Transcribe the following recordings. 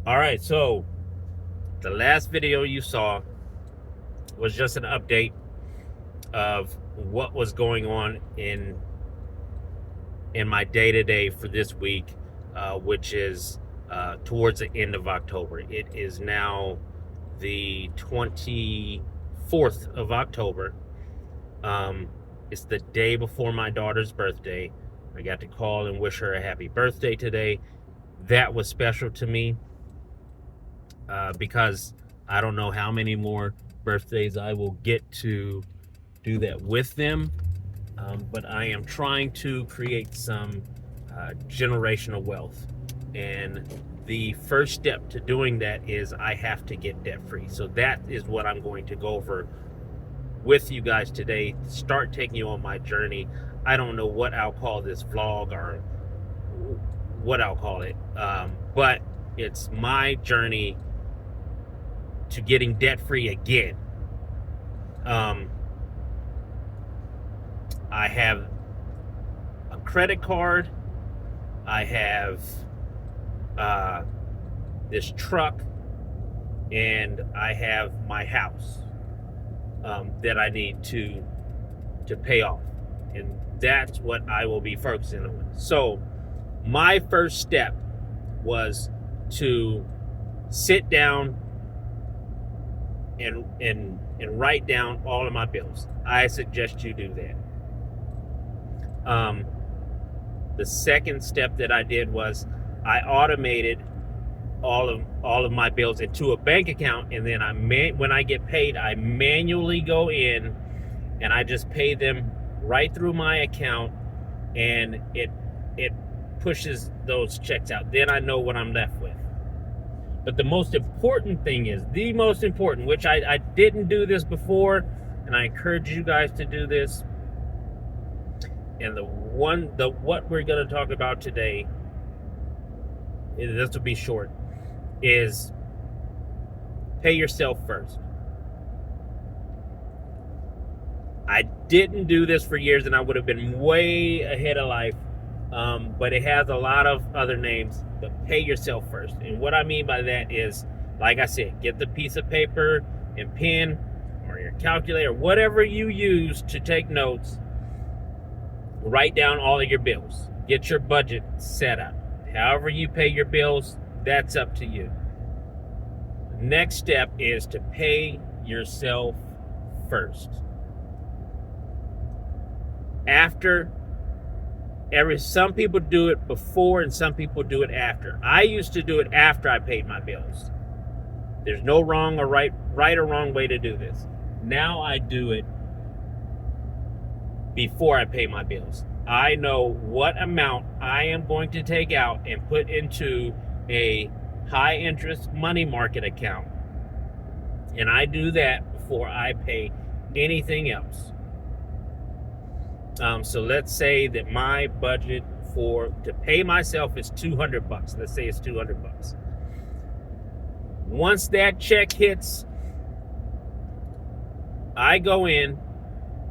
All right, so the last video you saw was just an update of what was going on in my day-to-day for this week, which is towards the end of October. It is now the 24th of October. It's the day before my daughter's birthday. I got to call and wish her a happy birthday today. That was special to me because I don't know how many more birthdays I will get to do that with them. But I am trying to create some generational wealth. And the first step to doing that is I have to get debt free. So that is what I'm going to go over with you guys today. Start taking you on my journey. I don't know what I'll call this vlog or what I'll call it. But it's my journey to getting debt free again. I have a credit card. I have this truck, and I have my house that I need to pay off, and that's what I will be focusing on. So my first step was to sit down and write down all of my bills. I suggest you do that. The second step that I did was I automated all of my bills into a bank account, and then when I get paid, I manually go in and I just pay them right through my account, and it pushes those checks out. Then I know what I'm left with. But the most important thing is, which I didn't do this before, and I encourage you guys to do this. And what we're going to talk about today, this will be short, is pay yourself first. I didn't do this for years, and I would have been way ahead of life. But it has a lot of other names. But pay yourself first. And what I mean by that is, like I said, get the piece of paper and pen or your calculator, whatever you use to take notes. Write down all of your bills. Get your budget set up. However you pay your bills, that's up to you. Next step is to pay yourself first. Some people do it before and some people do it after. I used to do it after I paid my bills. There's no wrong or right or wrong way to do this. Now I do it before I pay my bills. I know what amount I am going to take out and put into a high interest money market account. And I do that before I pay anything else. So let's say that my budget to pay myself is $200. Let's say it's $200. Once that check hits, I go in,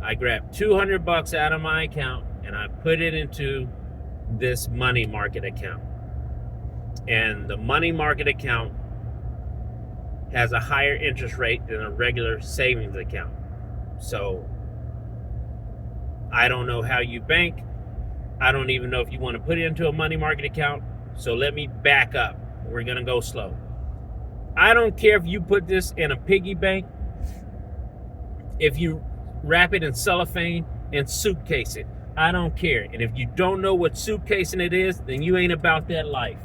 I grab $200 out of my account, and I put it into this money market account. And the money market account has a higher interest rate than a regular savings account. So I don't know how you bank. I don't even know if you want to put it into a money market account. So let me back up. We're going to go slow. I don't care if you put this in a piggy bank, if you wrap it in cellophane and suitcase it. I don't care. And if you don't know what suitcasing it is, then you ain't about that life.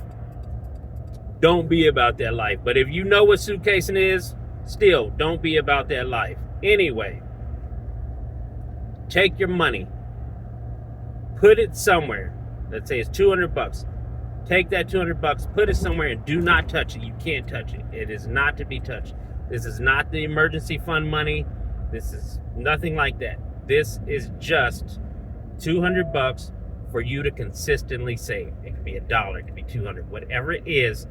Don't be about that life. But if you know what suitcasing is, still don't be about that life. Anyway, take your money, put it somewhere. Let's say it's $200. Take that $200, put it somewhere, and do not touch it. You can't touch it. It is not to be touched. This is not the emergency fund money. This is nothing like that. This is just $200 for you to consistently save. It could be $1, it could be $200, whatever it is.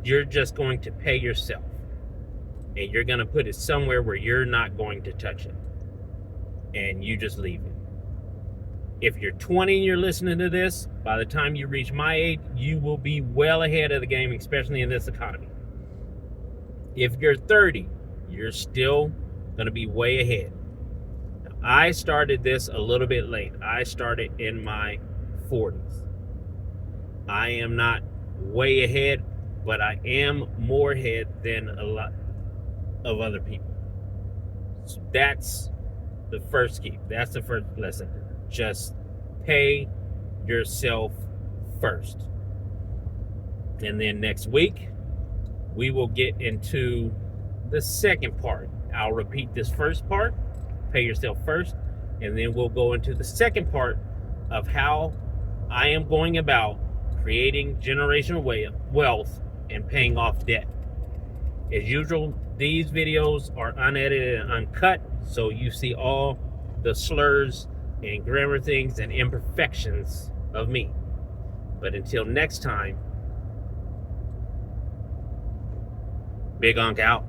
You're just going to pay yourself. And you're going to put it somewhere where you're not going to touch it. And you just leave it. If you're 20 and you're listening to this, by the time you reach my age, you will be well ahead of the game, especially in this economy. If you're 30, you're still going to be way ahead. Now, I started this a little bit late. I started in my 40s. I am not way ahead, but I am more ahead than a lot of other people. So that's the first key. That's the first lesson. Just pay yourself first. And then next week, we will get into the second part. I'll repeat this first part, pay yourself first, and then we'll go into the second part of how I am going about creating generational wealth and paying off debt. As usual, these videos are unedited and uncut, so you see all the slurs and grammar things and imperfections of me. But until next time, Big Unc out.